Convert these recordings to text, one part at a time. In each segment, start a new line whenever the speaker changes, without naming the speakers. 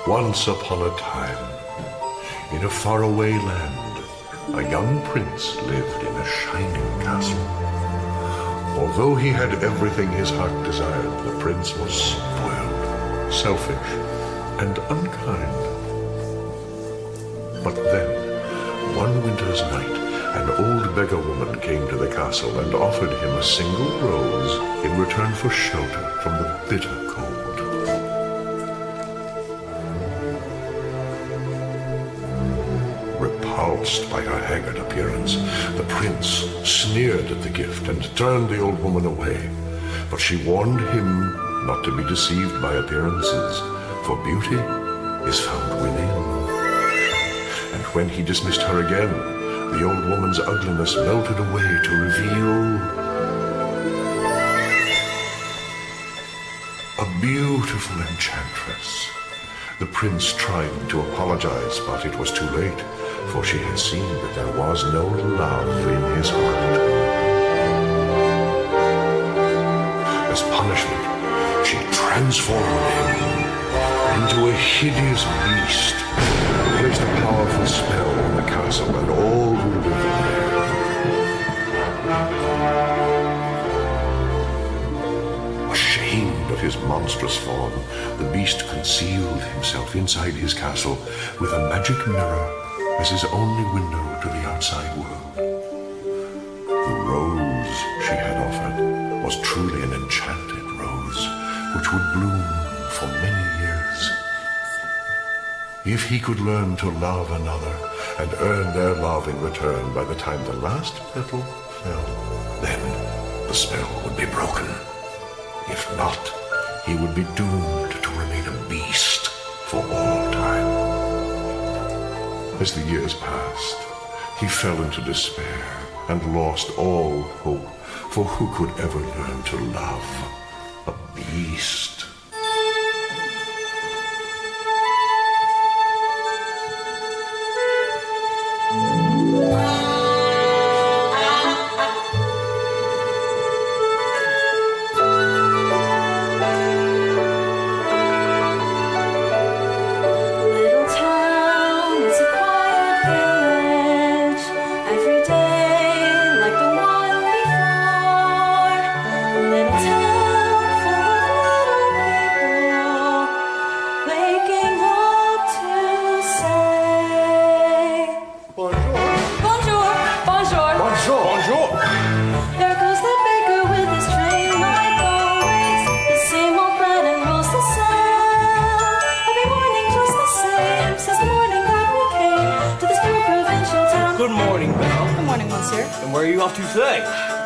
Once upon a time, in a faraway land, a young prince lived in a shining castle. Although he had everything his heart desired, the prince was spoiled, selfish, and unkind. But then, one winter's night, an old beggar woman came to the castle and offered him a single rose in return for shelter from the bitter cold. Repulsed by her haggard appearance, the prince sneered at the gift and turned the old woman away. But she warned him not to be deceived by appearances, for beauty is found within. And when he dismissed her again, the old woman's ugliness melted away to reveal a beautiful enchantress. The prince tried to apologize, but it was too late, for she had seen that there was no love in his heart. As punishment, she transformed him into a hideous beast, placed a powerful spell on the castle and all who lived there. Ashamed of his monstrous form, the beast concealed himself inside his castle with a magic mirror as his only window to the outside world. The rose she had offered was truly an enchanted rose, which would bloom for many years. If he could learn to love another and earn their love in return by the time the last petal fell, then the spell would be broken. If not, he would be doomed to remain a beast for all time. As the years passed, he fell into despair and lost all hope, for who could ever learn to love a beast?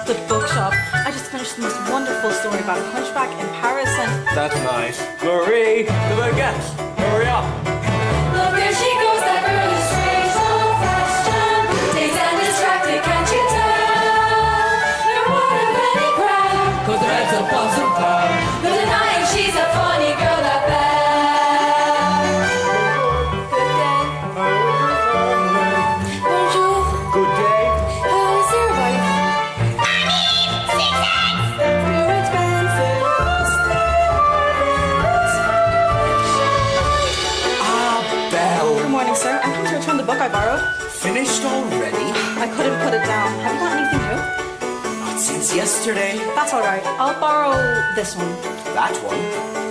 The bookshop. I just finished the most wonderful story about a hunchback in Paris and...
That's nice. Marie, the baguette. Hurry up.
Look, there she goes, that girl is strange, old fashioned. Dazed and distracted, can't you tell? You're part of any crowd, 'cause her head's up on some cloud. No denying she's a funny girl, that belle. Good day. Bonjour.
Good day.
How is your wife?
Sir, I'm come to return the book I borrowed.
Finished already?
I couldn't put it down. Have you got anything new?
Not since yesterday.
That's all right. I'll borrow this one.
That one?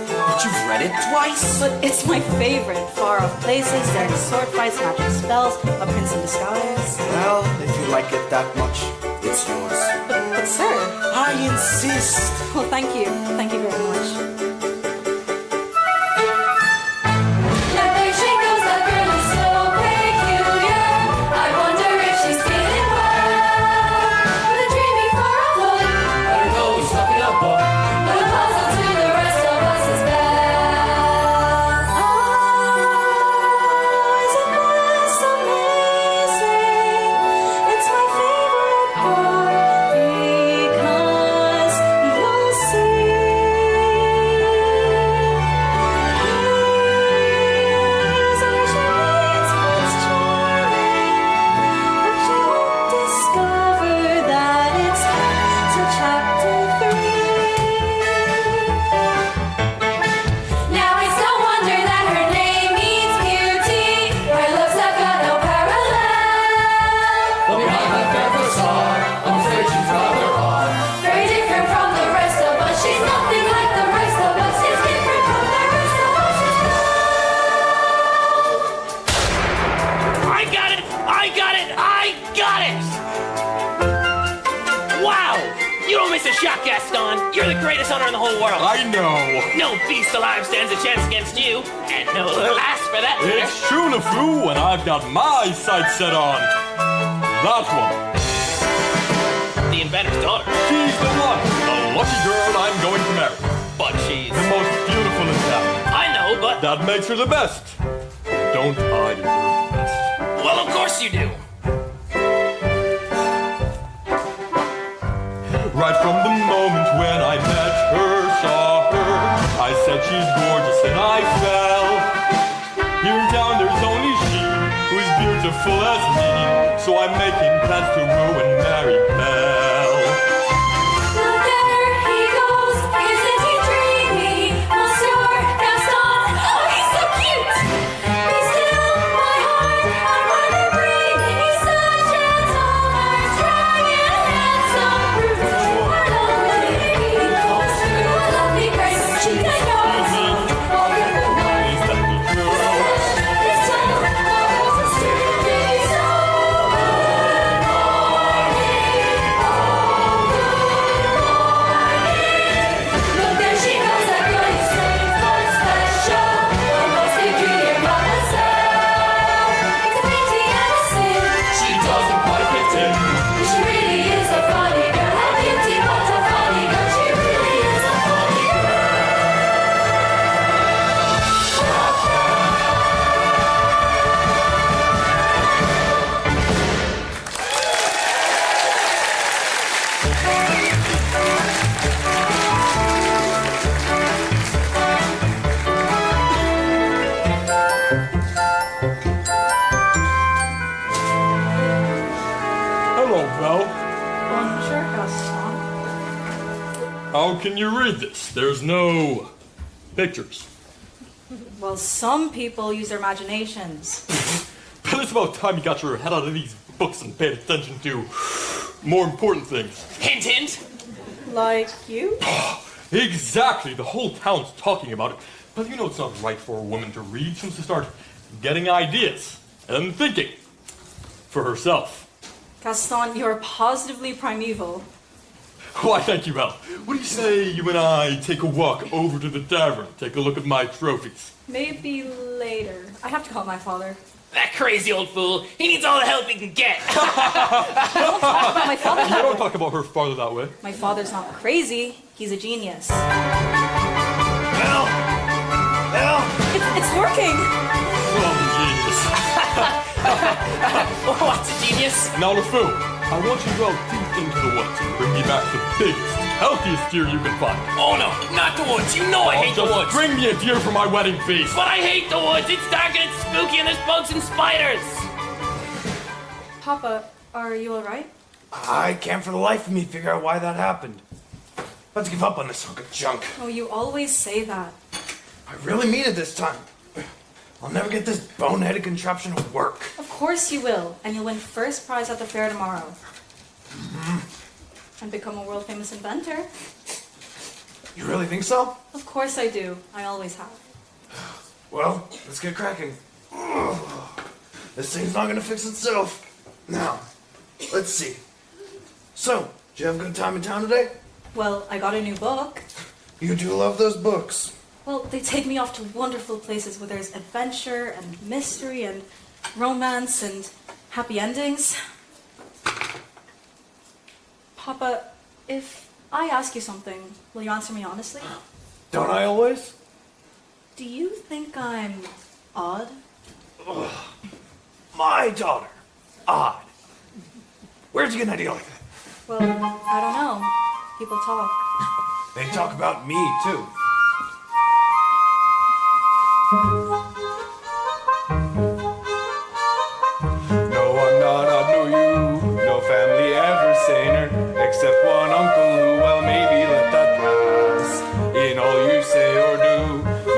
But you've read it twice.
But it's my favorite. Far off places, daring sword fights, magic spells, a prince in disguise.
Well, if you like it that much, it's yours.
But sir...
I insist.
Well, thank you. Thank you very much.
Because you'll see
shot, Gaston. You're the greatest hunter in the whole world.
I know.
No beast alive stands a chance against you, and no lass for that matter.
It's true, LeFou, and I've got my sights set on that one.
The inventor's daughter.
She's the one, the lucky girl I'm going to marry.
But she's...
The most beautiful in town.
I know, but...
That makes her the best. Don't I deserve the best?
Well, of course you do.
Right from the moment when I met her, saw her, I said she's gorgeous and I fell. Here in town there's only she who's beautiful as me, so I'm making plans to woo and marry Belle.
Look, there he goes. Isn't he dreamy? Monsieur Gaston. Oh, he's so cute. Be still, my heart. I'm running breathing. He's such a tall dragon, handsome brute. Our lovely, it's true. A lovely grace. She can go. All you know.
Is that the truth?
This time, our rose is turning so good morning. Look, there she goes, that girl you say is special. A most peculiar mademoiselle. It's a painting and a sin.
She doesn't quite fit in.
She really is a funny girl. A beauty, but a funny girl. She really is a funny girl.
Hello, Belle.
Bonjour, Gaston.
How can you read this? There's no pictures.
Well, some people use their imaginations.
But it's about time you got your head out of these books and paid attention to more important things.
Hint, hint.
Like you?
Exactly, the whole town's talking about it. But you know it's not right for a woman to read. She wants to start getting ideas and thinking for herself.
Gaston, you're positively primeval.
Why, thank you, Belle. What do you say you and I take a walk over to the tavern, take a look at my trophies?
Maybe later. I have to call my father.
That crazy old fool. He needs all the help he can get.
Don't talk about my father
You
that
don't
way.
talk about her father that way.
My father's not crazy. He's a genius.
Well,
It's working.
Oh, genius.
what's a genius?
Now, LeFou, I want you to go deep into the woods and bring me back the biggest, healthiest deer you can find.
Oh no, not the woods. You know I hate the
Just
woods.
bring me a deer for my wedding feast.
But I hate the woods. It's dark and it's spooky and there's bugs and spiders.
Papa, are you alright?
I can't for the life of me figure out why that happened. Let's give up on this hunk of junk.
Oh, you always say that.
I really mean it this time. I'll never get this boneheaded contraption to work.
Of course you will, and you'll win first prize at the fair tomorrow. And become a world famous inventor.
You really think so?
Of course I do. I always have.
Well, let's get cracking. This thing's not gonna fix itself. Now, let's see. So, did you have a good time in town today?
Well, I got a new book.
You do love those books.
Well, they take me off to wonderful places where there's adventure and mystery and romance and happy endings. Papa, if I ask you something, will you answer me honestly?
Don't I always?
Do you think I'm odd?
My daughter. Odd. Where'd you get an idea like that?
Well, I don't know. People talk.
They talk about me, too.
No, I'm not odd, no you. No family ever saner, except one uncle who, well, maybe let that pass. In all you say or do,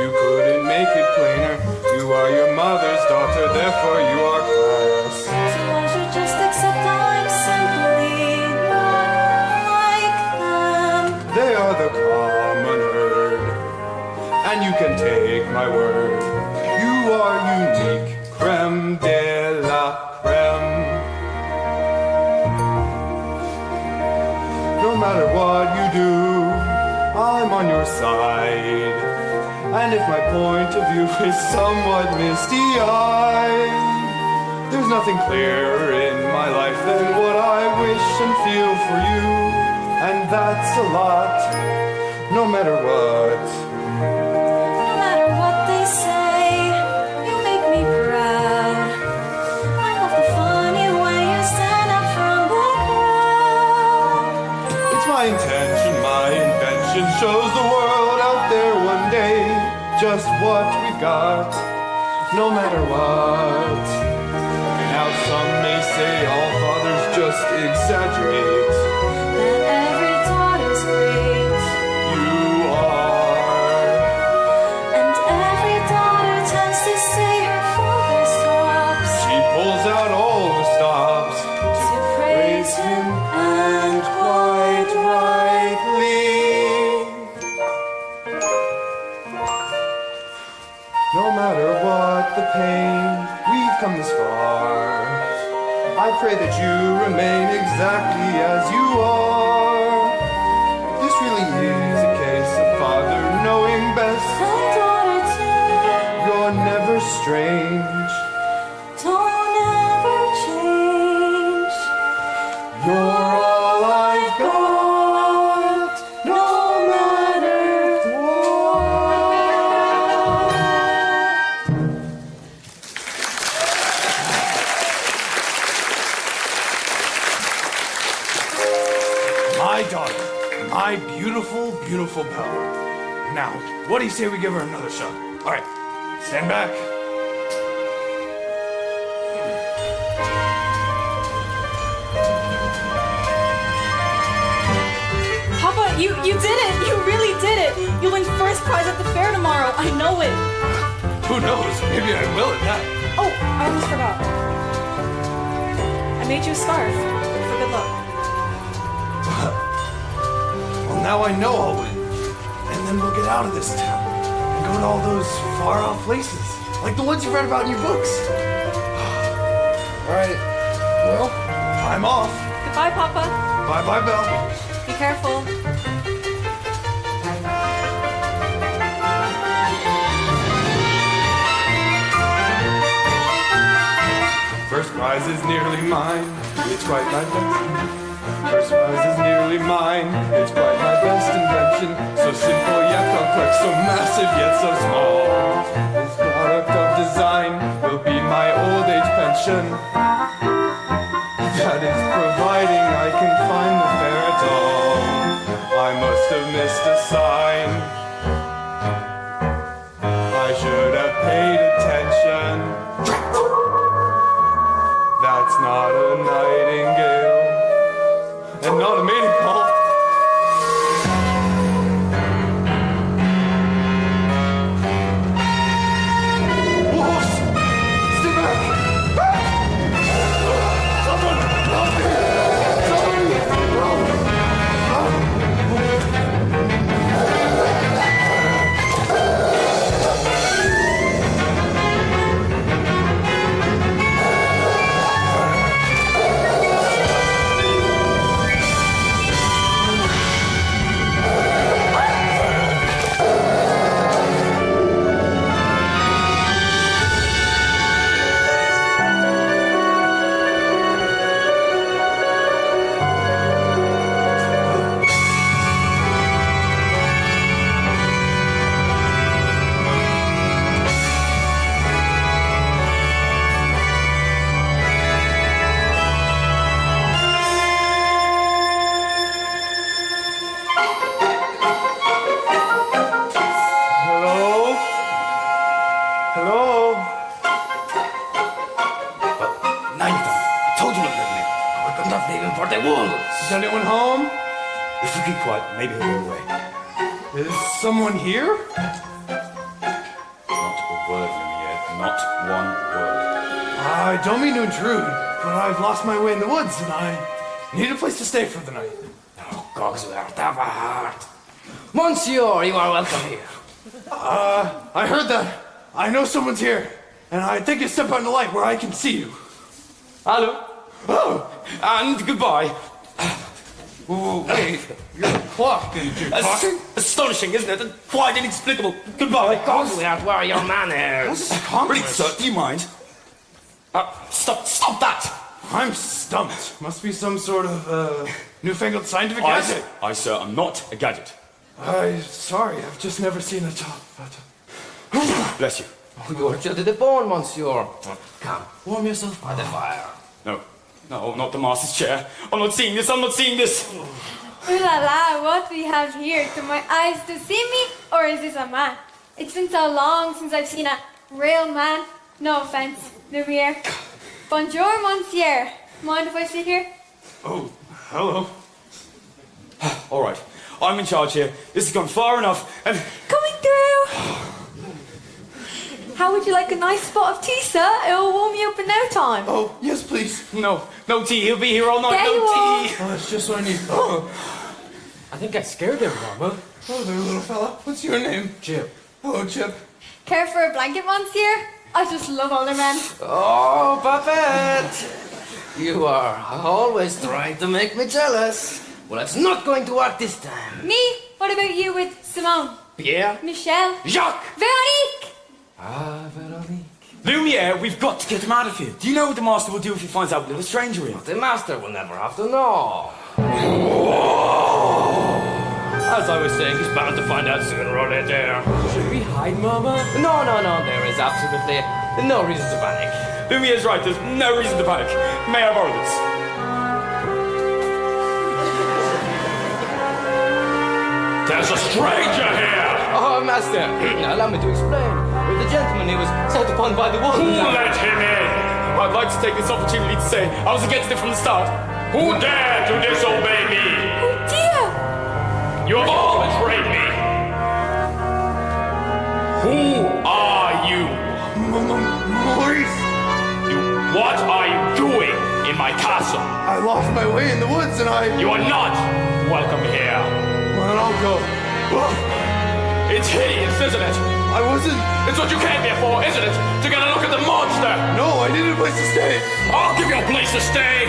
you couldn't make it plainer. You are your mother's daughter, therefore you are class.
So I should just accept I'm simply not like them.
They are the common herd, and you can take my word. You are unique, creme de la creme. No matter what you on your side. And if my point of view is somewhat misty-eyed, there's nothing clearer in my life than what I wish and feel for you. And that's a lot, no matter what.
No matter what they say, you make me proud. I love the funny way you stand up from the crowd.
It's my intention, my invention shows the world out there one day just what we've got, no matter what. Now some may say all fathers just exaggerate.
That every daughter's great.
You are.
And every daughter tends to say her father stops
She pulls out all the stops
to praise him, and quite
rightly. No matter what the pain, we've come this far. I pray that you remain exactly as you are. This really is a case of father knowing best.
and daughter too.
You're never strange.
Don't ever change.
You're all I've got, no matter what.
My daughter, my beautiful, beautiful Belle. Now, what do you say we give her another shot? All right, stand back.
Papa, you did it! You really did it! You'll win first prize at the fair tomorrow. I know it.
Who knows? Maybe I will at that.
Oh, I almost forgot. I made you a scarf for good luck.
Well, now I know I'll win. And then we'll get out of this town and go to all those far-off places, like the ones you read about in your books. All right, well, I'm off.
Goodbye, Papa.
Bye-bye, Belle.
Be careful.
First prize is nearly mine, it's quite my best. First prize is nearly mine, it's quite my best invention. So simple yet complex, so massive yet so small. This product of design will be my old age pension. That is providing I can find the fair at all. I must have missed a sign. I should have paid attention. That's not a nightingale, and not a mating call. Wolves! Stay back! Back! Someone! Help me! Is anyone home?
If we keep quiet, maybe he'll go away.
Is someone here?
Not a word, Lumiere. Not one word.
I don't mean to intrude, but I've lost my way in the woods and I need a place to stay for the night.
Oh, Cogsworth, have a heart.
Monsieur, you are welcome here.
I heard that. I know someone's here, and I think you step out in the light where I can see you.
Hello.
Oh,
And goodbye.
Whoa, wait. Your clock and you're talking?
Astonishing, isn't it? And quite inexplicable. Goodbye.
Cogsworth, where are your manners?
What's this compliment?
Really, sir, do you mind? Stop that!
I'm stumped. Must be some sort of newfangled scientific gadget.
Sir, I'm not a gadget.
Sorry, I've just never seen a top.
Bless you.
You're chilled to the bone, monsieur. Come, warm yourself by the fire.
No, not the master's chair. I'm not seeing this.
Ooh la la, what we have here? Do my eyes to see me, or is this a man? It's been so long since I've seen a real man. No offense, Lumiere. Bonjour, monsieur. Mind if I sit here?
Oh, hello.
All right, I'm in charge here. This has gone far enough, and...
Coming through! How would you like a nice spot of tea, sir? It'll warm you up in no time.
Oh, yes, please.
No tea. He'll be here all night.
There you
No tea.
Oh, that's just what I need. Oh,
I think I scared everyone.
there, little fella. What's your name?
Chip.
Hello, Chip.
Care for a blanket, monsieur? I just love older men.
Oh, Puppet! You are always trying to make me jealous. Well, it's not going to work this time.
Me? What about you with Simone?
Pierre?
Michelle?
Jacques!
Veronique?
Ah, Veronique.
Lumiere, we've got to get him out of here. Do you know what the master will do if he finds out we're a stranger here?
The master will never have to know. As I was saying, he's bound to find out sooner or later. Should we hide, Mama? No. There is absolutely no reason to panic.
Lumiere's right. There's no reason to panic. May I borrow this?
There's a stranger here!
Oh, Master, allow me to explain. With the gentleman he was set upon by the wolves.
Who let him in?
I'd like to take this opportunity to say I was against it from the start.
Who dared to disobey me?
Oh dear!
You have all betrayed me! Who are you?
Maurice!
What are you doing in my castle?
I lost my way in the woods and
You are not welcome here.
Well, then I'll go.
It's hideous, isn't it?
I wasn't...
It's what you came here for, isn't it? To get a look at the monster!
No, I needed a place to stay.
I'll give you a place to stay!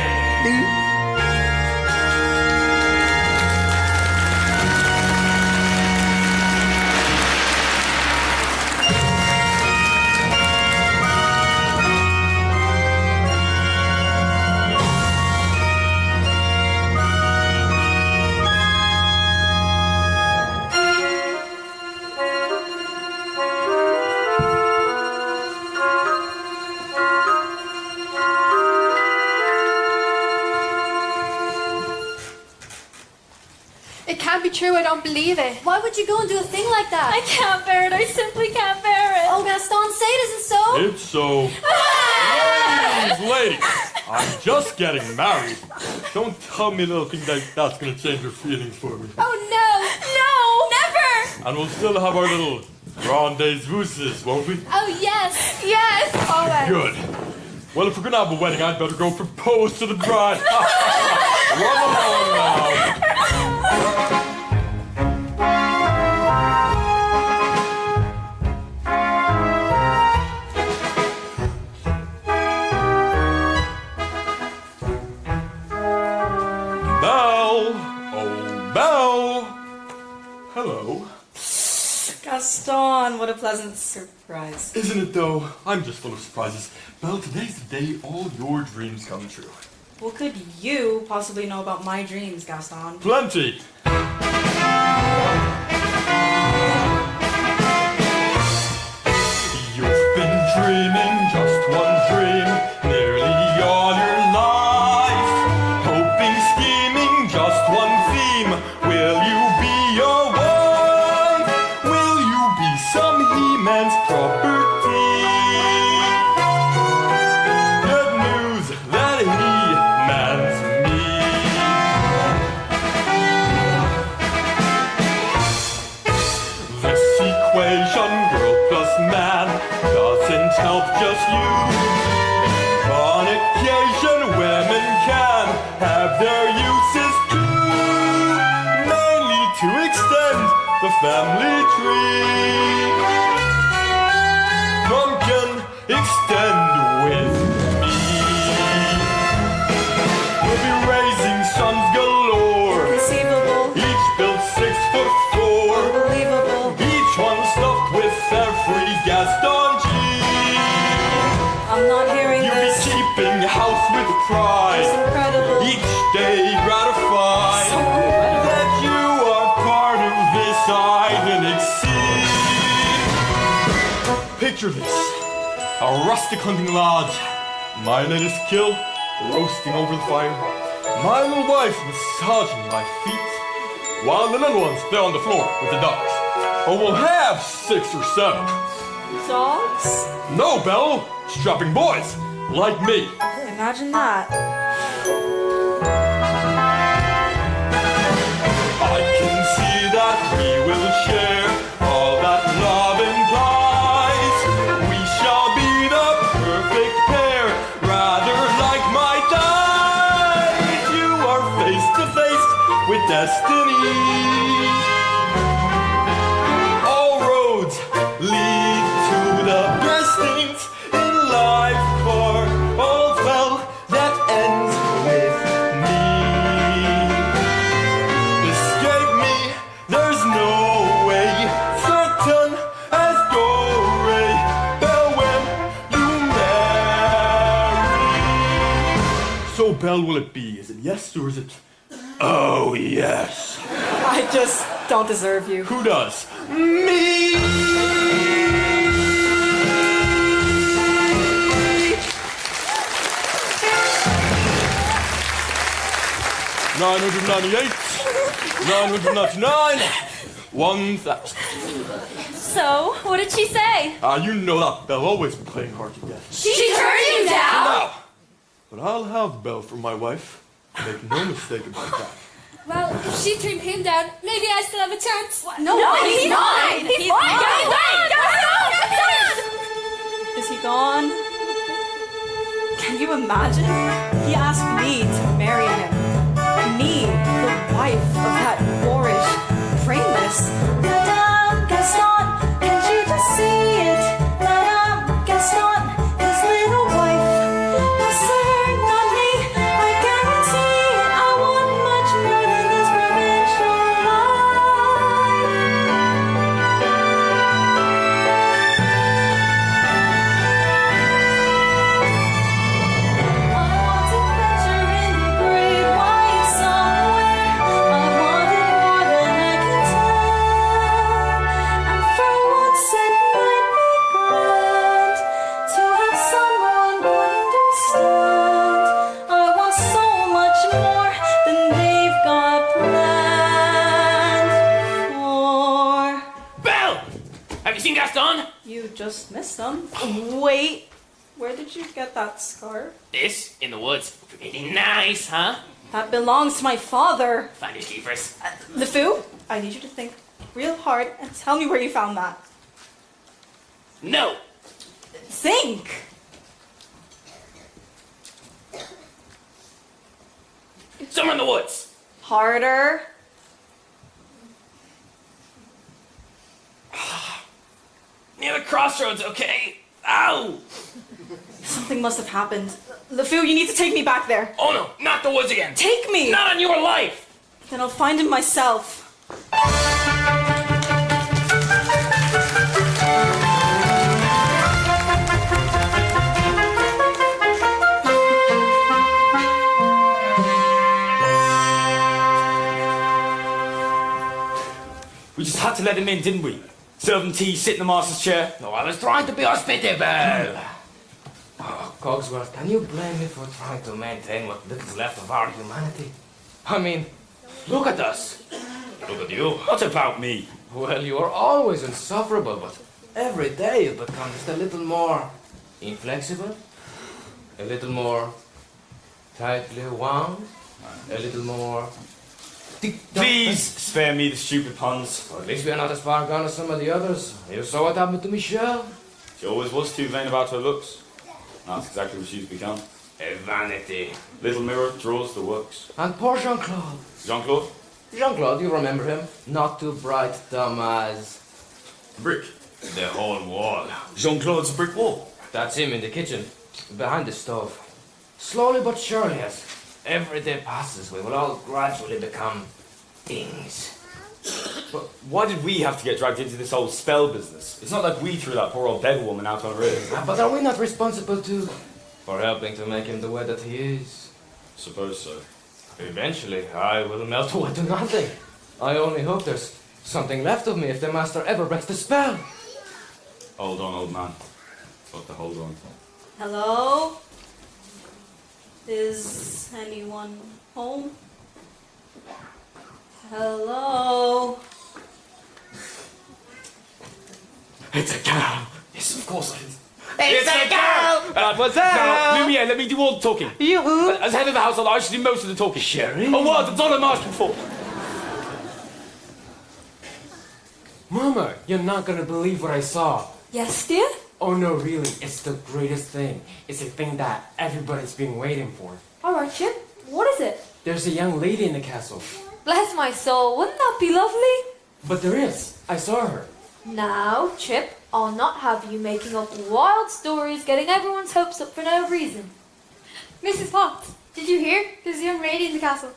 It can't be true, I don't believe it.
Why would you go and do a thing like that?
I can't bear it, I simply can't bear it.
Oh, Gaston, say it isn't so.
It's so. Ladies, I'm just getting married. Don't tell me little thing that that's gonna change your feelings for me.
Oh no, never!
And we'll still have our little rendezvouses, won't we?
Oh yes, always.
Good. Well, if we're gonna have a wedding, I'd better go propose to the bride. Run along now. Hello.
Gaston, what a pleasant surprise.
Isn't it though? I'm just full of surprises. Well, today's the day all your dreams come true.
What could you possibly know about my dreams, Gaston?
Plenty! You've been dreaming just one dream nearly all your life. Hoping, scheming, just one theme. Will you be your wife? Will you be some He-Man's property? Good news that He-Man's me. This equation, girl plus man, doesn't help just you. On occasion, women can have their uses too, mainly to extend the family tree. Come can extend with me. We'll be raising sons galore, picture this. A rustic hunting lodge. My latest kill, roasting over the fire. My little wife massaging my feet, while the little ones play on the floor with the dogs. Oh, we'll have 6 or 7.
Dogs?
No, Belle, strapping boys, like me.
Imagine that.
I can see that we will share all that love implies. We shall be the perfect pair, rather like my dice. You are face to face with destiny. All roads lead to the best things in life, for all's well that ends with me. Escape me, there's no way, certain as do-re, Belle, when you marry. So, Belle, will it be? Is it yes or is it... Oh, yes.
I just don't deserve you.
Who does? Me! 998, 999, 1,000.
So, what did she say?
You know that Belle always playing hard to get.
She turned you down?
No! But I'll have Belle for my wife. Make no mistake about that.
Well, if she turned him down, maybe I still have a chance.
No,
he's mine! He's mine!
Is he gone? Can you imagine? He asked me to marry him. Me, the wife of that boorish brainless.
Madame Gaston, can't you just see it? Madame Gaston, his little wife. No, sir, not me. I guarantee it. I want much more than this provincial I want adventure in the great white somewhere. I want it more than I can tell. And for once it might be grand to have someone understand. I want so much more than they've got planned for.
Belle! Have you seen Gaston?
You just missed them. Wait, where did you get that scarf?
This, in the woods. Pretty nice, huh?
That belongs to my father.
Find his keepers.
LeFou, I need you to think real hard and tell me where you found that.
No!
Think!
Somewhere in the woods.
Harder.
Near the crossroads, okay? Ow!
Something must have happened. LeFou, you need to take me back there.
Oh no, not the woods again.
Take me!
Not on your life!
Then I'll find him myself.
We just had to let him in, didn't we? Serve him tea, sit in the master's chair.
No, I was trying to be hospitable. Oh, Cogsworth, can you blame me for trying to maintain what little's left of our humanity? I mean, look at us. Look at you.
What about me?
Well, you are always insufferable, but every day you become just a little more inflexible, a little more tightly wound, a little more...
Please spare me the stupid puns.
Or at least we are not as far gone as some of the others. You saw what happened to Michelle.
She always was too vain about her looks. That's exactly what she's become.
A vanity.
Little mirror draws the works.
And poor Jean-Claude.
Jean-Claude?
Jean-Claude, you remember him? Not too bright, dumb as...
Brick.
The whole wall.
Jean-Claude's a brick wall.
That's him in the kitchen, behind the stove. Slowly but surely, as every day passes, we will all gradually become things.
But why did we have to get dragged into this whole spell business? It's not like we threw that poor old beggar woman out on her own.
But are we not responsible too for helping to make him the way that he is?
Suppose so.
Eventually, I will melt away to nothing. I only hope there's something left of me if the master ever breaks the spell.
Hold on, old man. Got to hold on.
Hello? Is anyone home? Hello?
It's a girl.
Yes, of course it is.
It's a girl! What's that? Now, Lumiere, let me do all the talking.
You.
As head of the household, I should do most of the talking.
Sherry?
A word that's all I'm asking for.
Mama, you're not gonna believe what I saw.
Yes, dear?
Oh no, really, it's the greatest thing. It's a thing that everybody's been waiting for.
Alright, Chip, what is it?
There's a young lady in the castle.
Bless my soul, wouldn't that be lovely?
But there is. I saw her.
Now, Chip, I'll not have you making up wild stories, getting everyone's hopes up for no reason. Mrs. Potts, did you hear? There's a young lady in the castle.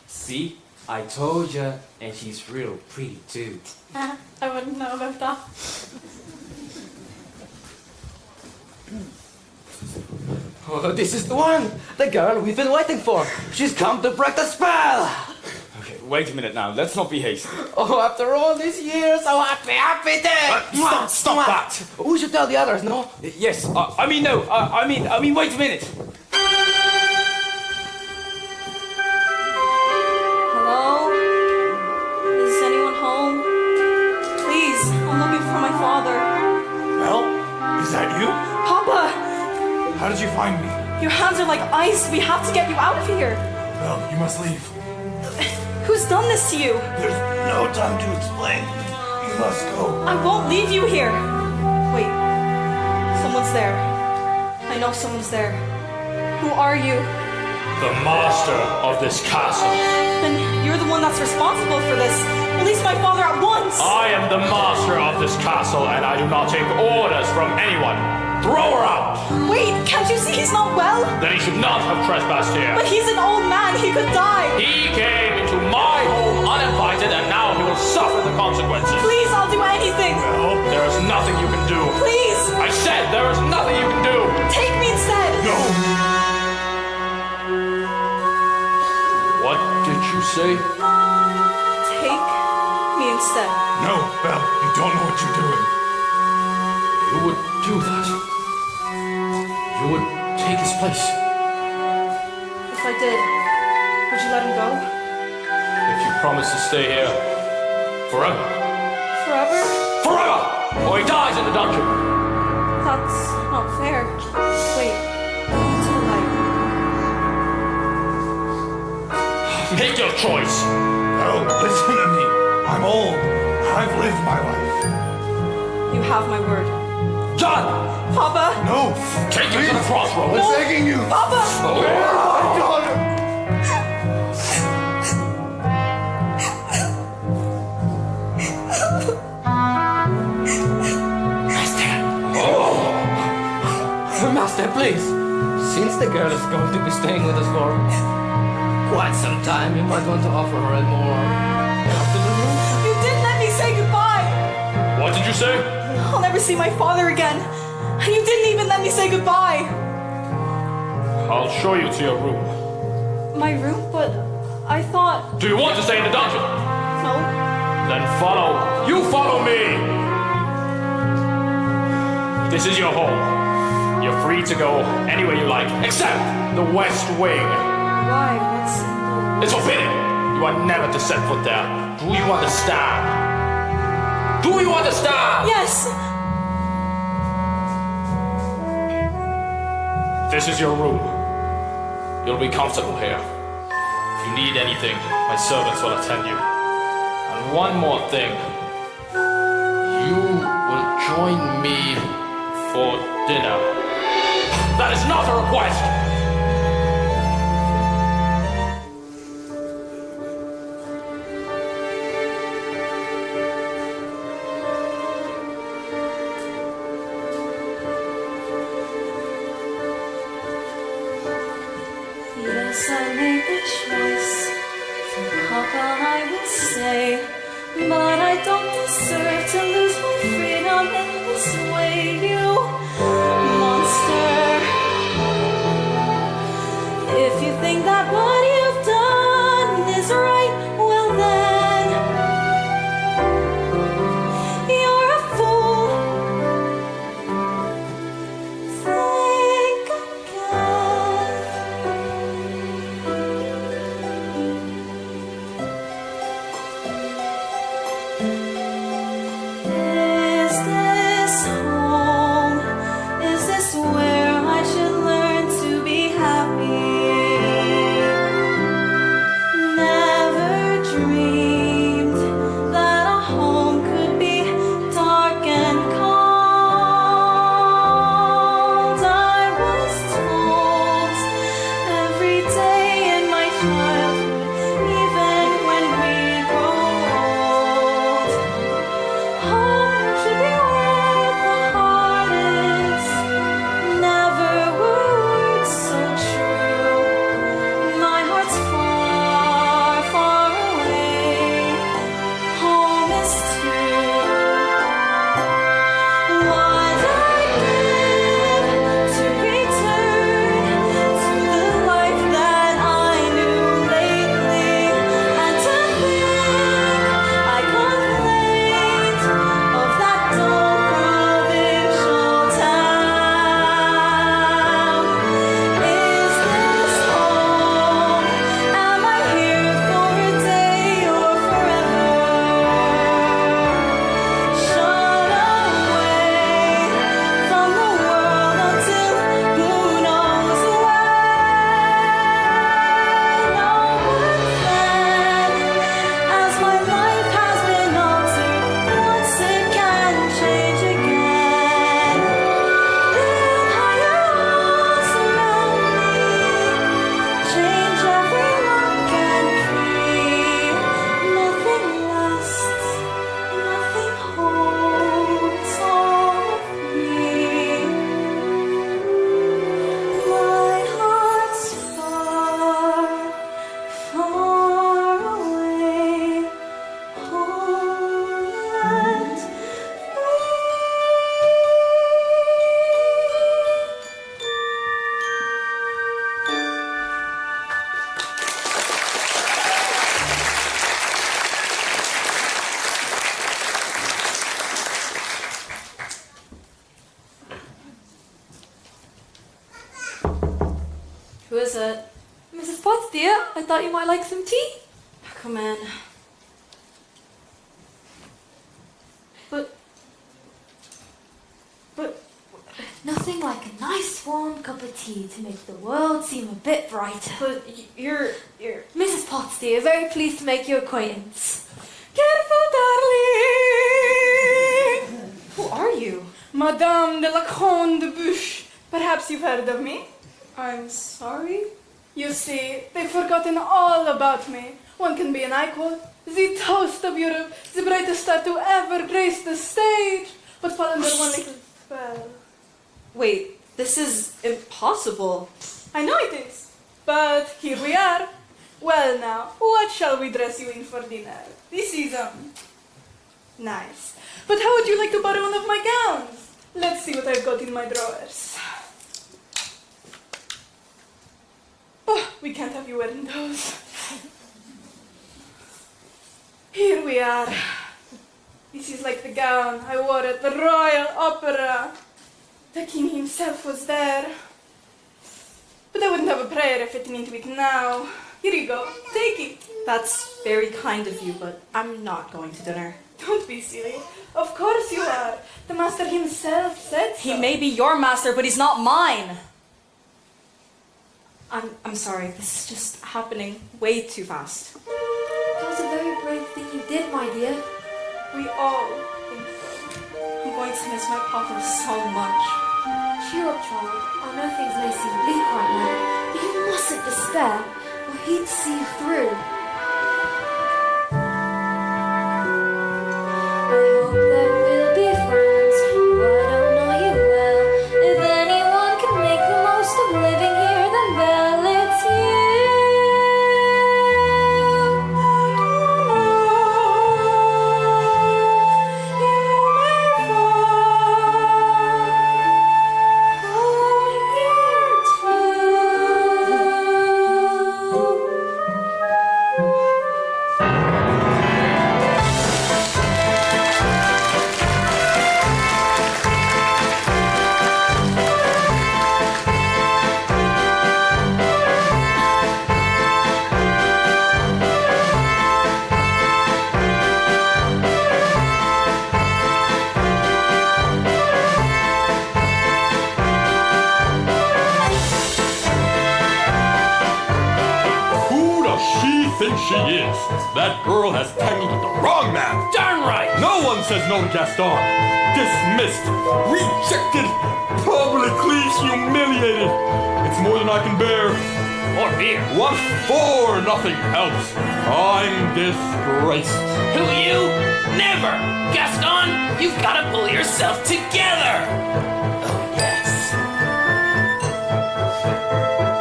See? I told ya, and she's real pretty too.
I wouldn't know about that.
Oh, this is the one. The girl we've been waiting for. She's come to break the spell.
Okay, wait a minute now. Let's not be hasty.
Oh, after all these years, so happy day.
Stop that.
We should tell the others, no?
Yes, I mean, no. I mean, wait a minute.
Hello? Is anyone home? Please, I'm looking for my father.
Well, is that you?
Papa!
How did you find me?
Your hands are like ice. We have to get you out of here.
Well, you must leave.
Who's done this to you?
There's no time to explain. You must go.
I won't leave you here. Wait. Someone's there. I know someone's there. Who are you?
The master of this castle.
Then you're the one that's responsible for this. Release my father at once!
I am the master of this castle, and I do not take orders from anyone. Throw her out!
Wait, can't you see he's not well?
Then he should not have trespassed here.
But he's an old man, he could die!
He came into my home uninvited, and now he will suffer the consequences.
Please, I'll do anything!
Well, there is nothing you can do.
Please!
I said there is nothing you can do!
Take me instead!
No!
What did you say?
Take me instead.
No, Belle, you don't know what you're doing.
You would do that. You would take his place.
If I did, would you let him go?
If you promise to stay here forever.
Forever?
Forever! Or he dies in the dungeon!
That's not fair. Wait, to the light.
Make your choice!
Belle, listen to me. I'm old. I've lived my life.
You have my word.
John!
Papa!
No!
Take him to the crossroads!
I'm begging you!
Papa!
My daughter!
Master, please. Since the girl is going to be staying with us for quite some time, you might want to offer her a more comfortable room.
You didn't let me say goodbye!
What did you say?
I'll never see my father again. And you didn't even let me say goodbye.
I'll show you to your room.
My room? But I thought...
Do you want to stay in the dungeon?
No.
Then follow. You follow me! This is your home. You're free to go anywhere you like, except the West Wing.
Why? What's...
It's forbidden. You are never to set foot there. Do you understand? Do you understand?
Yes!
This is your room. You'll be comfortable here. If you need anything, my servants will attend you. And one more thing. You will join me for dinner. That is not a request!
Yes, I made the choice. For Papa, I will stay. But I don't deserve to lose my freedom in this way, you monster. If you think that what you've done is right, well then you're a fool.
thought you might like some tea.
Come in. But
Nothing like a nice warm cup of tea to make the world seem a bit brighter.
you're...
Mrs. Potts, dear, very pleased to make your acquaintance.
Careful, darling!
Who are you?
Madame de la Conde de Bush. Perhaps you've heard of me?
I'm sorry?
You see, they've forgotten all about me. One can be an icon, the toast of Europe, the brightest star to ever grace the stage, but fall under one little spell.
Wait, this is impossible.
I know it is, but here we are. Well now, what shall we dress you in for dinner? This is, nice. But how would you like to borrow one of my gowns? Let's see what I've got in my drawers. Oh, we can't have you wearing those. Here we are. This is like the gown I wore at the Royal Opera. The king himself was there. But I wouldn't have a prayer fitting into it now. Here you go. Take it.
That's very kind of you, but I'm not going to dinner.
Don't be silly. Of course you are. The master himself said so.
He may be your master, but he's not mine. I'm sorry, this is just happening way too fast.
That was a very brave thing you did, my dear.
We all think so.
I'm going to miss my papa so much.
Cheer up, child. I know things may seem bleak right now, but you mustn't despair, or he'd see you through. I hope that we'll be friends, though I don't know you well. If anyone can make the most of living here, then Belle, it's you.
She is. That girl has tangled with the wrong man.
Darn right!
No one says no to Gaston. Dismissed. Rejected. Publicly humiliated. It's more than I can bear.
More beer.
What for? Nothing helps. I'm disgraced.
Who you? Never! Gaston, you've got to pull yourself together! Oh, yes.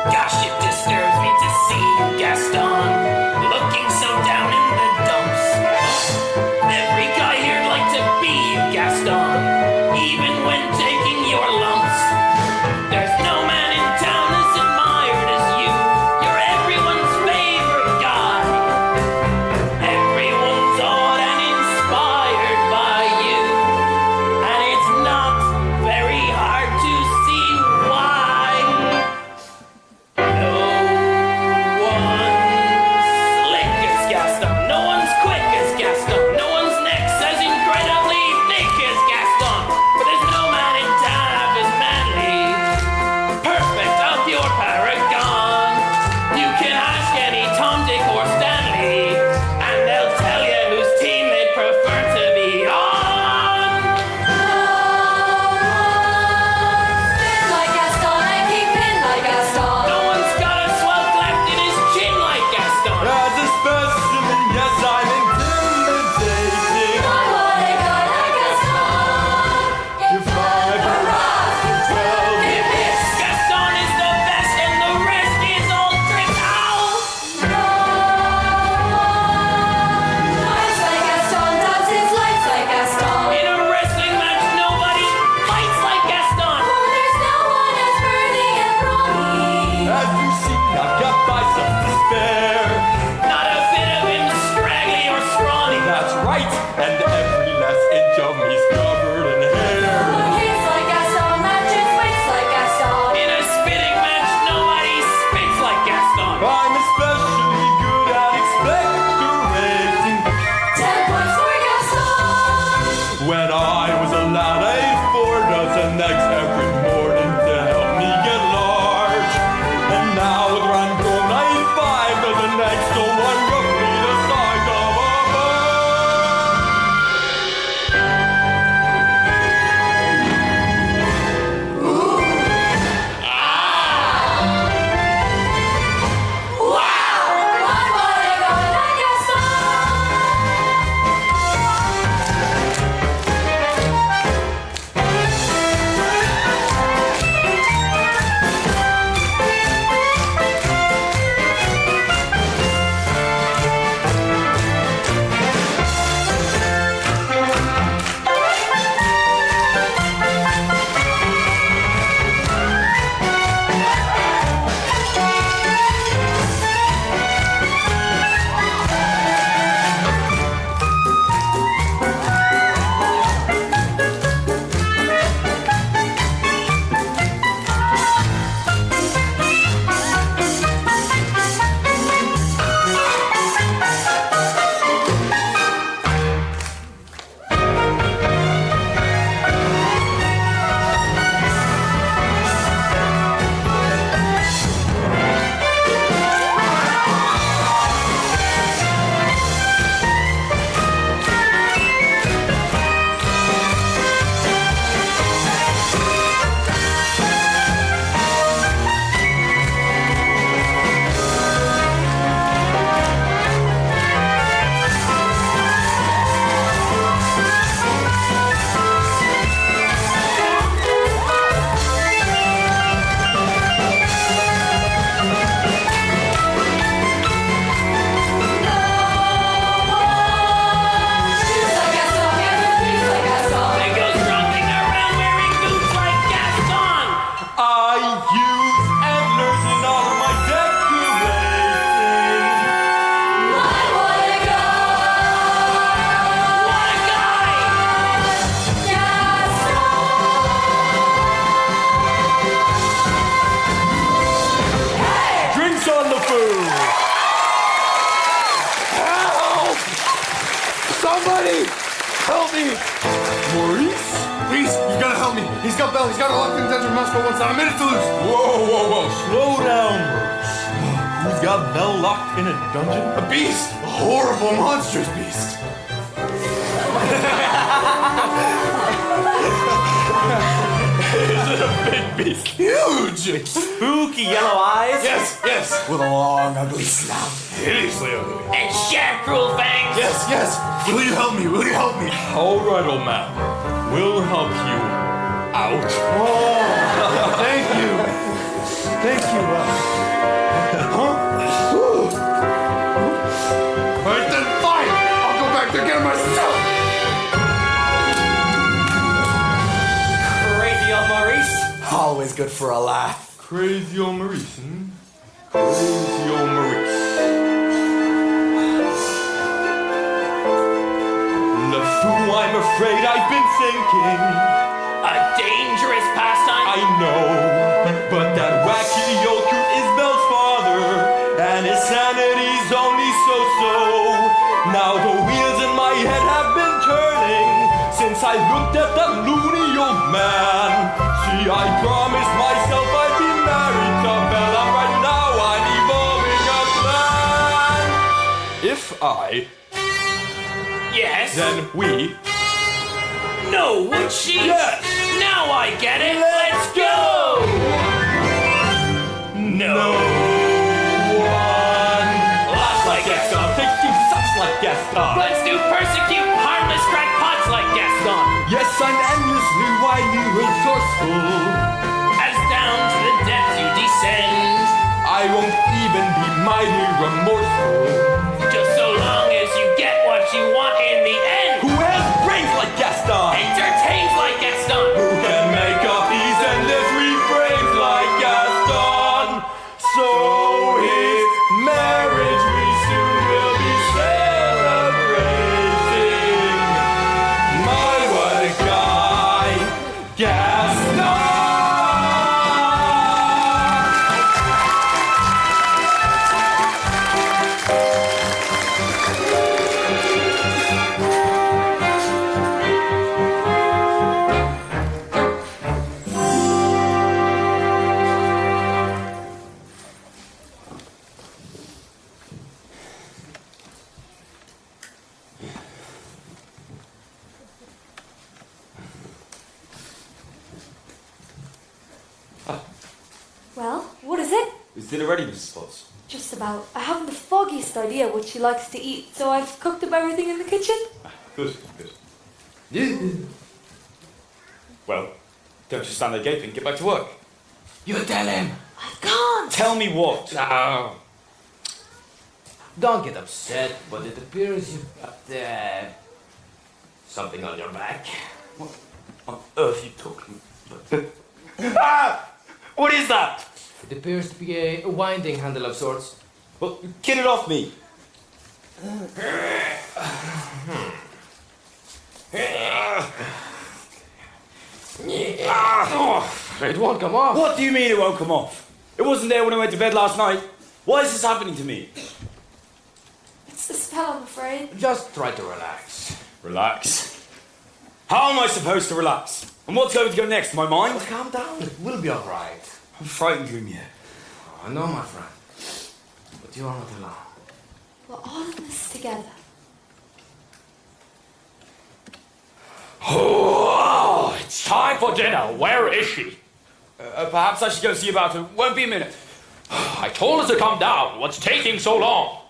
Gosh, it disturbs me to see you, Gaston. Looking so down in the dumps. Every guy here'd like to be you, Gaston. Even when taking your lumps. There's no man in town as admired as you. You're everyone's favorite guy. Everyone's awed and inspired by you. And it's not very hard to see why. No one's slick as Gaston. No one's quick as Gaston. No one's next as incredibly thick as Gaston. But there's no man in town half as manly. Perfect, a pure paragon. You can ask any Tom, Dick, or Stanley, and they'll tell you whose team they'd prefer to be on.
Like Gaston, I keep in like Gaston.
No one's got a swell cleft in his chin like Gaston.
As a specimen, yes, I'm intimidating.
I want a guy like Gaston.
If I harass you, tell me.
Gaston is the best and the rest is all trick. Ow!
Nice like Gaston, does his lights like Gaston.
In a wrestling match, nobody fights like Gaston.
For there's no one as worthy and brawny.
As you see, I've got biceps to spare.
Not a bit of him scraggly or scrawny.
That's right, and every last inch of me's covered in hair.
Kicks like Gaston, matches weights like Gaston.
In a spitting match, nobody spits like Gaston.
I'm especially
Help me!
Maurice?
Please, you gotta help me. He's got Belle. He's got a locked in dungeon mouse for once. Not a minute to lose.
Whoa. Slow down, Maurice. Who's got Belle locked in a dungeon?
A beast. A horrible, monstrous beast.
Is it a big beast?
Huge.
Spooky yellow eyes?
Yes. With a long, ugly snout.
Hideously ugly.
And sharp, cruel fangs.
Yes. Will you help me?
All right, old man. We'll help you out.
Oh, thank you. All right, then fine. I'll go back there and get him myself.
Crazy old Maurice?
Always good for a laugh.
Crazy old Maurice, Crazy old Maurice. Le fou, I'm afraid I've been thinking.
A dangerous pastime.
I know, but that wacky old coot is Belle's father, and his sanity's only so-so. Now the wheels in my head have been turning since I looked at that loony old man. See, I promised myself I'd be married to Belle, and right now I'm evolving a plan. If I,
Yes.
then we.
No, would she?
Yes.
Now I get it. Let's go. No.
One. Laugh like Gaston. Take two sucks like Gaston.
Let's do persecute harmless crackpots like Gaston.
Yes, I'm endlessly whiny and resourceful.
As down to the depths you descend.
I won't even be mighty remorseful.
Just so long as you get what you want in the end.
Who has brains like Gaston?
Entertains like Gaston.
Who can make up these endless refrains like Gaston? So his marriage we soon will be celebrating. My, what a guy, Gaston!
Well, what is it?
Is dinner ready, Mrs. Potts?
Just about. I haven't the foggiest idea what she likes to eat, so I've cooked up everything in the kitchen.
Good. Well, don't just stand there gaping. Get back to work.
You tell him.
I can't!
Tell me what?
No. Don't get upset, but it appears you've got something on your back.
What on earth are you talking about? Ah! What is that?
It appears to be a winding handle of sorts.
Well, get it off me.
It won't come off.
What do you mean it won't come off? It wasn't there when I went to bed last night. Why is this happening to me?
It's the spell, I'm afraid.
Just try to relax.
Relax. How am I supposed to relax? And what's going to go next? My mind?
Well, calm down. It will be all right.
I'm frightened, Lumiere.
Oh, I know, my friend. But you are not alone.
We're all in this together.
Oh, it's time for dinner. Where is she?
Perhaps I should go see about her. Won't be a minute.
I told her to come down. What's taking so long?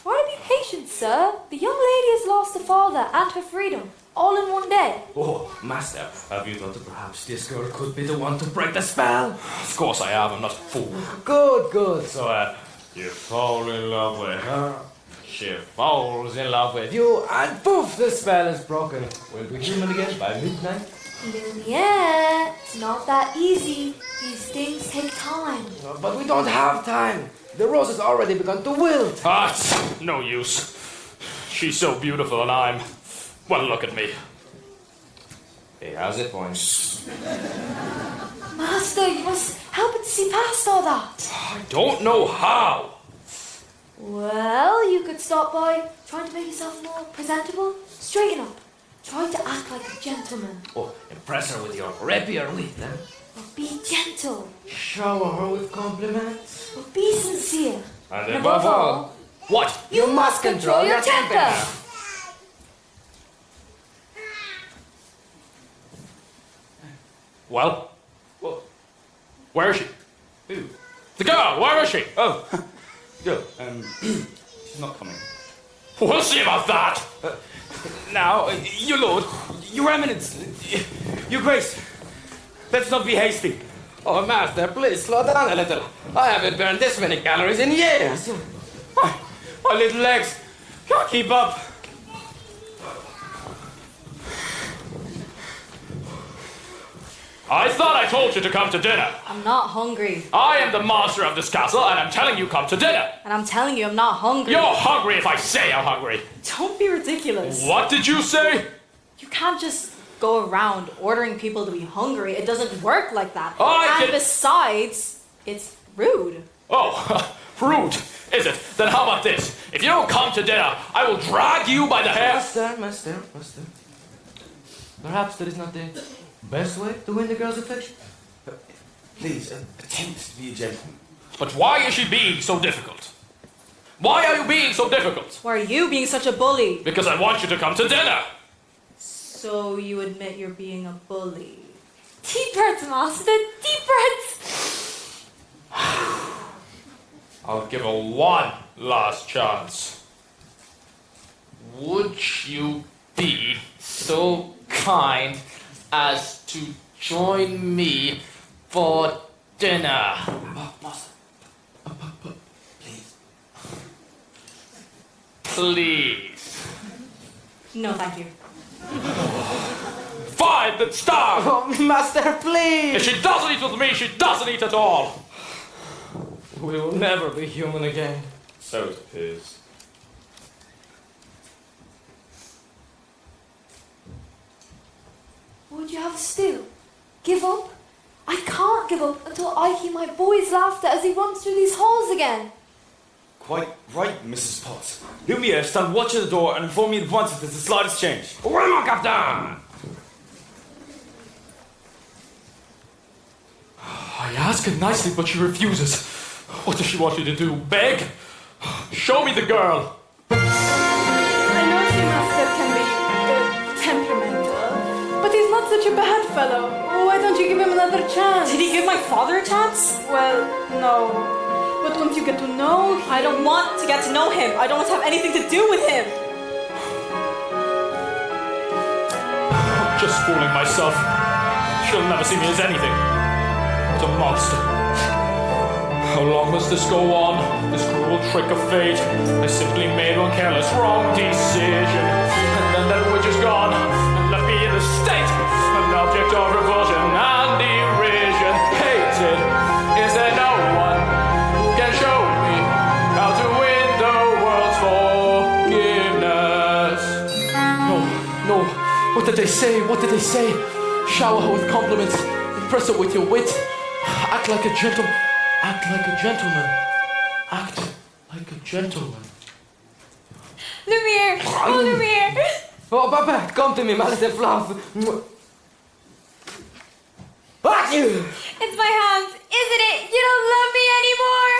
Try to be patient, sir. The young lady has lost her father and her freedom, all in one day.
Oh, master, have you thought that perhaps this girl could be the one to break the spell?
Of course I have. I'm not a fool.
Good. So, you fall in love with her. She falls in love with you, and poof, the spell is broken. We'll be human again by midnight.
Lumiere, it's not that easy. These things take time.
But we don't have time. The rose has already begun to wilt.
Ah, it's no use. She's so beautiful and I'm... Well, look at me.
Hey, how's it going?
Master, you must help it see past all that.
I don't know how.
Well, you could start by trying to make yourself more presentable. Straighten up. Try to act like a gentleman.
Oh, impress her with your rapier wit, huh?
Or be gentle.
Shower her with compliments.
Or be sincere.
And above all, what?
You must control your temper.
Well? Where is she? Who? The girl, where is she?
Oh, good. She's not coming.
We'll see about that.
Now, your lord, your eminence, your grace, let's not be hasty.
Oh, master, please slow down a little. I haven't burned this many calories in years.
My little legs can't keep up.
I thought I told you to come to dinner.
I'm not hungry.
I am the master of this castle, and I'm telling you come to dinner.
And I'm telling you, I'm not hungry.
You're hungry if I say I'm hungry.
Don't be ridiculous.
What did you say?
You can't just go around ordering people to be hungry. It doesn't work like that.
And
besides, it's rude.
Oh, rude, is it? Then how about this? If you don't come to dinner, I will drag you by the hair.
Master. Perhaps that is not the best way to win the girl's affection.
Please, attempt to be a gentleman.
But why is she being so difficult? Why are you being so difficult?
Why are you being such a bully?
Because I want you to come to dinner.
So you admit you're being a bully?
Deep breaths, master. Deep breaths.
I'll give her one last chance. Would you be so kind as to join me for dinner?
Master, please.
Please.
No, thank you.
Fine, then starve!
Oh, master, please!
If she doesn't eat with me, she doesn't eat at all!
We will never be human again.
So it appears.
Would you have still? Give up? I can't give up until I hear my boy's laughter as he runs through these halls again.
Quite right, Mrs. Potts. Lumiere, stand watch at the door and inform me at once if there's the slightest change.
Oui, mon captain!
I ask her nicely, but she refuses. What does she want you to do? Beg? Show me the girl!
I know she master can be temperamental, but he's not such a bad fellow. Why don't you give him another chance?
Did he give my father a chance?
Well, no. But once you get to know him...
I don't want to get to know him. I don't want to have anything to do with him.
I'm just fooling myself. She'll never see me as anything but a monster. How long must this go on? This cruel trick of fate. I simply made one careless wrong decision, and then that witch is gone and left me in a state, an object of revulsion and derision. Hated, is there no one who can show me how to win the world's forgiveness? No. What did they say? What did they say? Shower her with compliments. Impress her with your wit. Act like a gentleman. Act like a gentleman. Act like a gentleman.
Lumiere! Oh, Lumiere!
Oh, Papa, come to me, my little fluff. Fuck you!
It's my hands, isn't it? You don't love me anymore!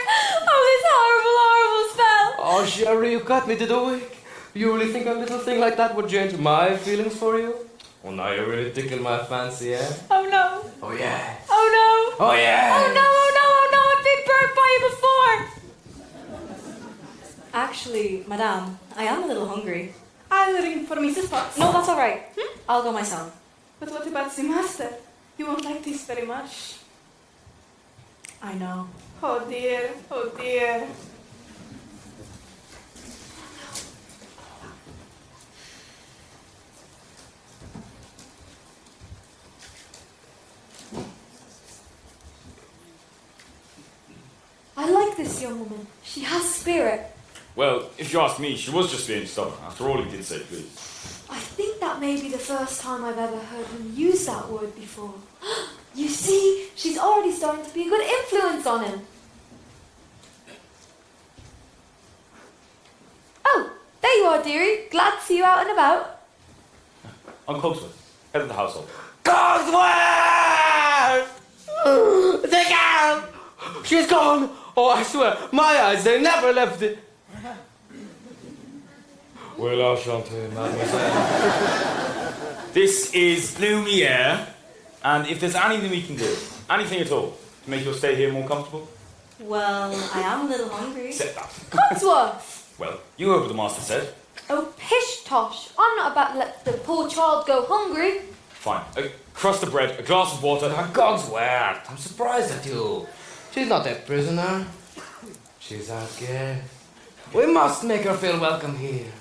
Oh, this horrible spell!
Oh, Sherry, you cut me to the quick. You really think a little thing like that would change my feelings for you? Well, now you really tickle my fancy, eh?
Oh no!
Oh, yeah.
Oh no!
Oh, yeah!
Oh no, oh no, oh no! I've been burnt by you before!
Actually, madame, I am a little hungry.
I'll ring for Mrs. Potts.
No, that's all right. I'll go myself.
But what about the master? You won't like this very much.
I know.
Oh dear, oh dear.
I like this young woman. She has spirit.
Well, if you ask me, she was just being stubborn. After all, he did say please.
I think that may be the first time I've ever heard him use that word before. You see, she's already starting to be a good influence on him. Oh, there you are, dearie. Glad to see you out and about.
I'm Cogsworth, head of the household.
Cogsworth! The girl! She's gone! Oh, I swear, my eyes, they never left it.
Well, enchanté, mademoiselle. This is Lumiere, and if there's anything we can do, anything at all, to make your stay here more comfortable,
Well, I am a little hungry.
set that.
Cogsworth!
Well, you heard what the master said.
Oh, pish tosh. I'm not about to let the poor child go hungry.
Fine. A crust of bread, a glass of water.
Now, Cogsworth, I'm surprised at you. She's not a prisoner. She's our guest. We must make her feel welcome here.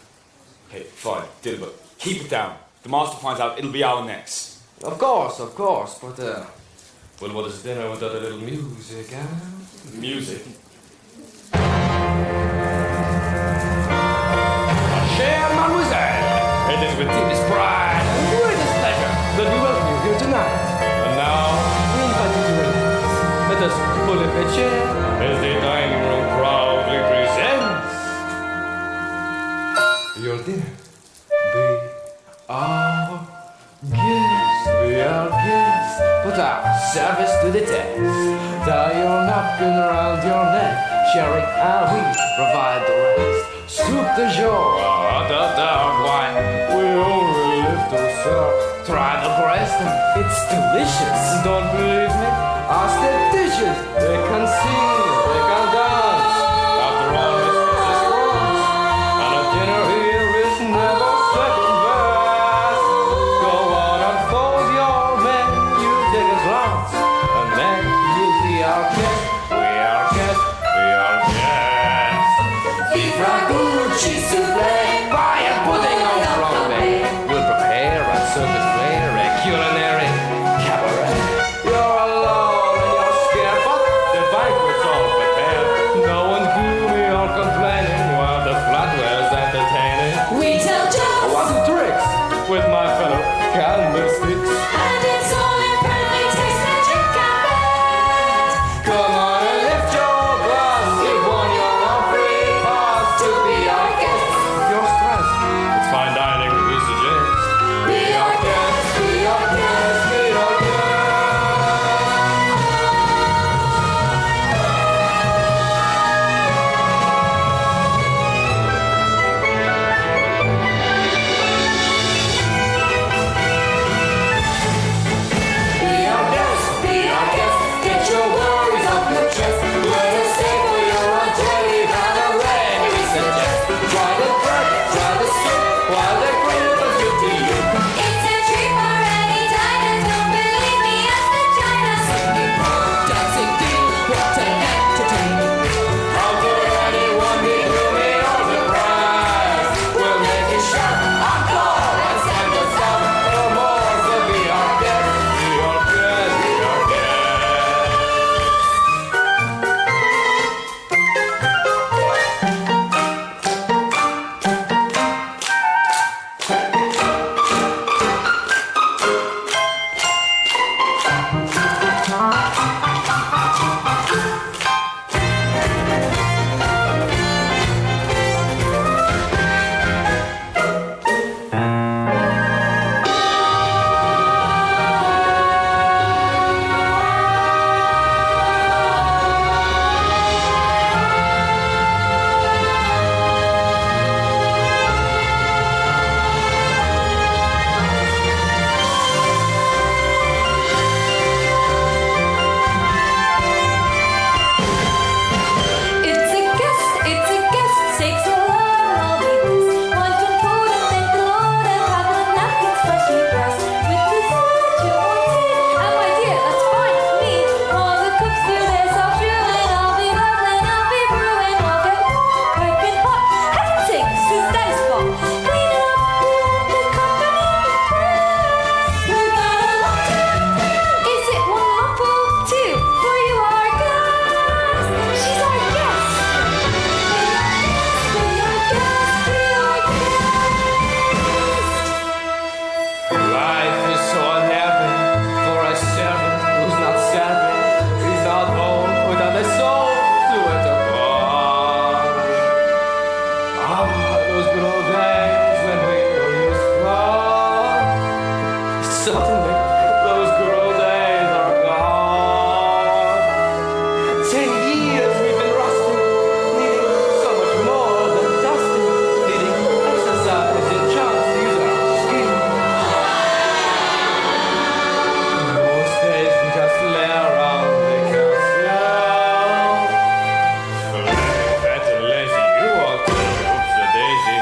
Okay, fine, Dilbert. Keep it down. If the master finds out, it'll be our necks.
Of course, but, well, what is dinner without a little music, huh?
Music.
Chère mademoiselle, it is with deepest pride and greatest pleasure that we welcome you here tonight. And now, we invite you to relax. Let us pull up a chair as the dining room proudly presents your dinner. Be our guest, put our service to the test. Tie your napkin around your neck, sherry, and we provide the rest. Soup de jour, the dark wine, we only live to serve. Try the breast, it's delicious. Don't believe me? Ask the dishes, they can sing, they can dance. After all, Mrs. France, and a dinner here is never second best. Go on and fold your menu, take a glance, and then you'll be our guest. We are guests, we are guests. Beef ragout, cheese soufflé, pie and pudding on Broadway. We'll prepare and serve display a culinary cabaret. You're alone and you're scared, but the banquet's all prepared. No one's gloomy or complaining while the flatware's entertaining.
We tell jokes.
What's the tricks with my fellow candlesticks?
And it's all in friendly taste that you can bet.
Come on and lift your glass. You've won your own free pass to be our guest. You're stressed. It's fine dining we suggest. Be our guest, be our guest, be our guest. Suddenly, those good old days are gone. 10 years we've been rusting, needing so much more than dusting, needing exercise and chance to use our skin. In those days we just lay around the castle. Fat and lazy, you are too. Oops, a daisy.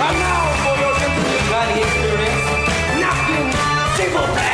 And now for your continued dining experience, napkin simple plan.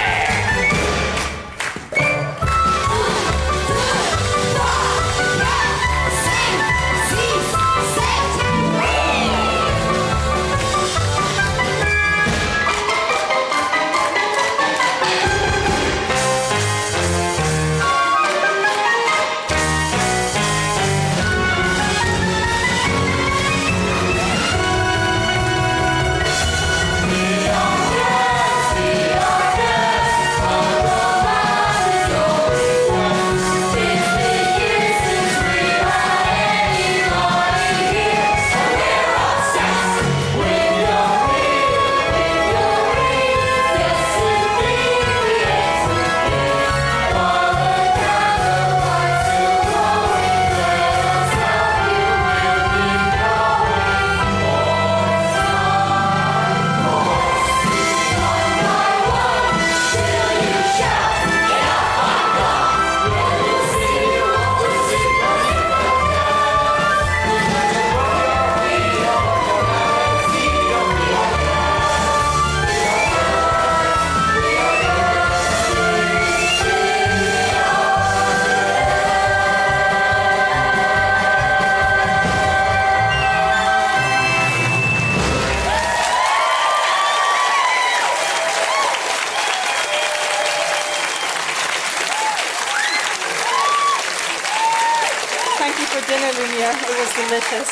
Thank you for dinner, Lumiere. It was delicious.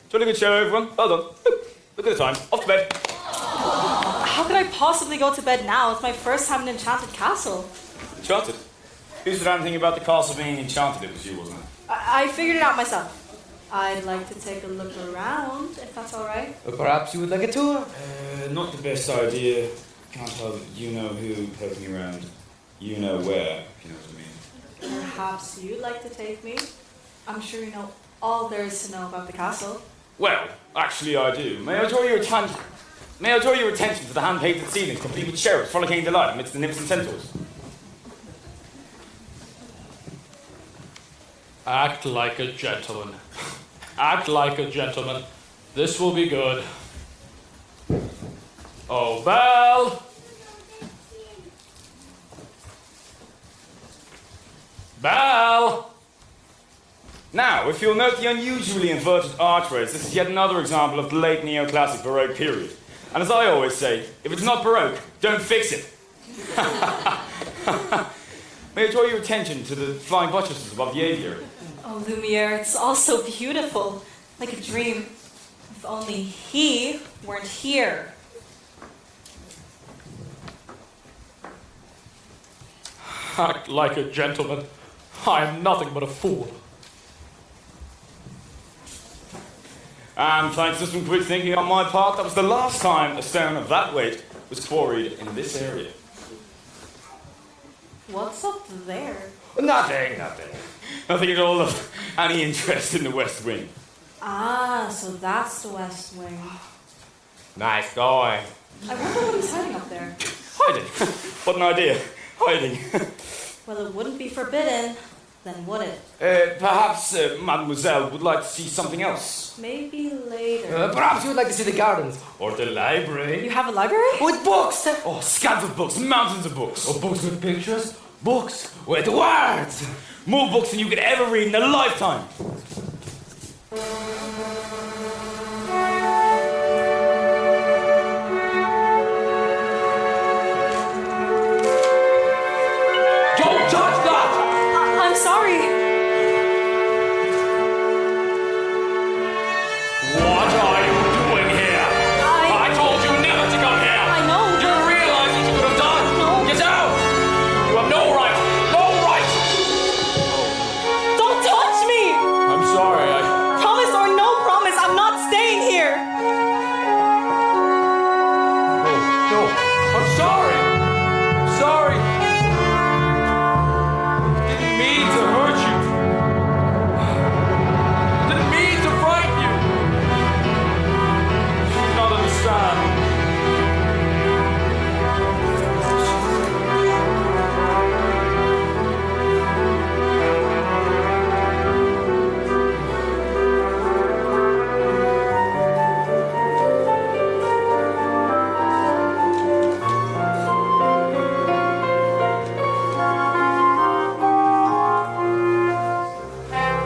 Jolly good show, everyone. Well done. Look at the time. Off to bed.
How could I possibly go to bed now? It's my first time in Enchanted Castle.
Enchanted. Who said anything about the castle being enchanted? It was you, wasn't it?
I figured it out myself. I'd like to take a look around, if that's all right.
Perhaps you would like a tour?
Not the best idea. Can't help it. You know who poking around. You know where, if you know what I mean.
Perhaps you'd like to take me. I'm sure you know all there is to know about the castle.
Well, actually I do. May I draw your attention to the hand-painted ceilings, complete with cherubs frolicking in delight amidst the nymphs and centaurs?
Act like a gentleman. Act like a gentleman. This will be good. Oh, Belle! Belle!
Now, if you'll note the unusually inverted archways, this is yet another example of the late neoclassic Baroque period. And as I always say, if it's not Baroque, don't fix it. May I draw your attention to the flying buttresses above the aviary?
Oh, Oh, Lumiere, it's all so beautiful. Like a dream. If only he weren't here.
Act like a gentleman. I am nothing but a fool.
And thanks to some quick thinking on my part, that was the last time a stone of that weight was quarried in this area.
What's up there?
Nothing. Nothing at all of any interest in the West Wing.
Ah, so that's the West Wing.
Nice going.
I wonder what he's hiding up there.
Hiding. What an idea. Hiding.
Well, it wouldn't be forbidden, then would it?
Perhaps Mademoiselle would like to see something else.
Maybe later.
Perhaps you would like to see the gardens or the library.
You have a library?
With books.
Oh, scads of books, mountains of books.
Or books with pictures. Books with words.
More books than you could ever read in a lifetime.
Don't touch that!
I'm sorry.
What are you doing here? I told you never to come here!
I know.
Do you realize what you could have done?
No.
Get out! You have no right! No right!
Don't touch me!
I'm sorry,
Promise or no promise, I'm not staying here.
No, I'm sorry! I'm sorry! Didn't mean to hurt you! Didn't mean to frighten you! You do not understand.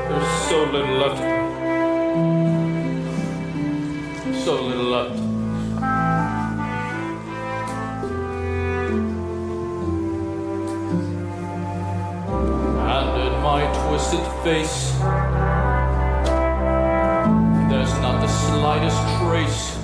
There's so little left. So little left. And in my twisted face, there's not the slightest trace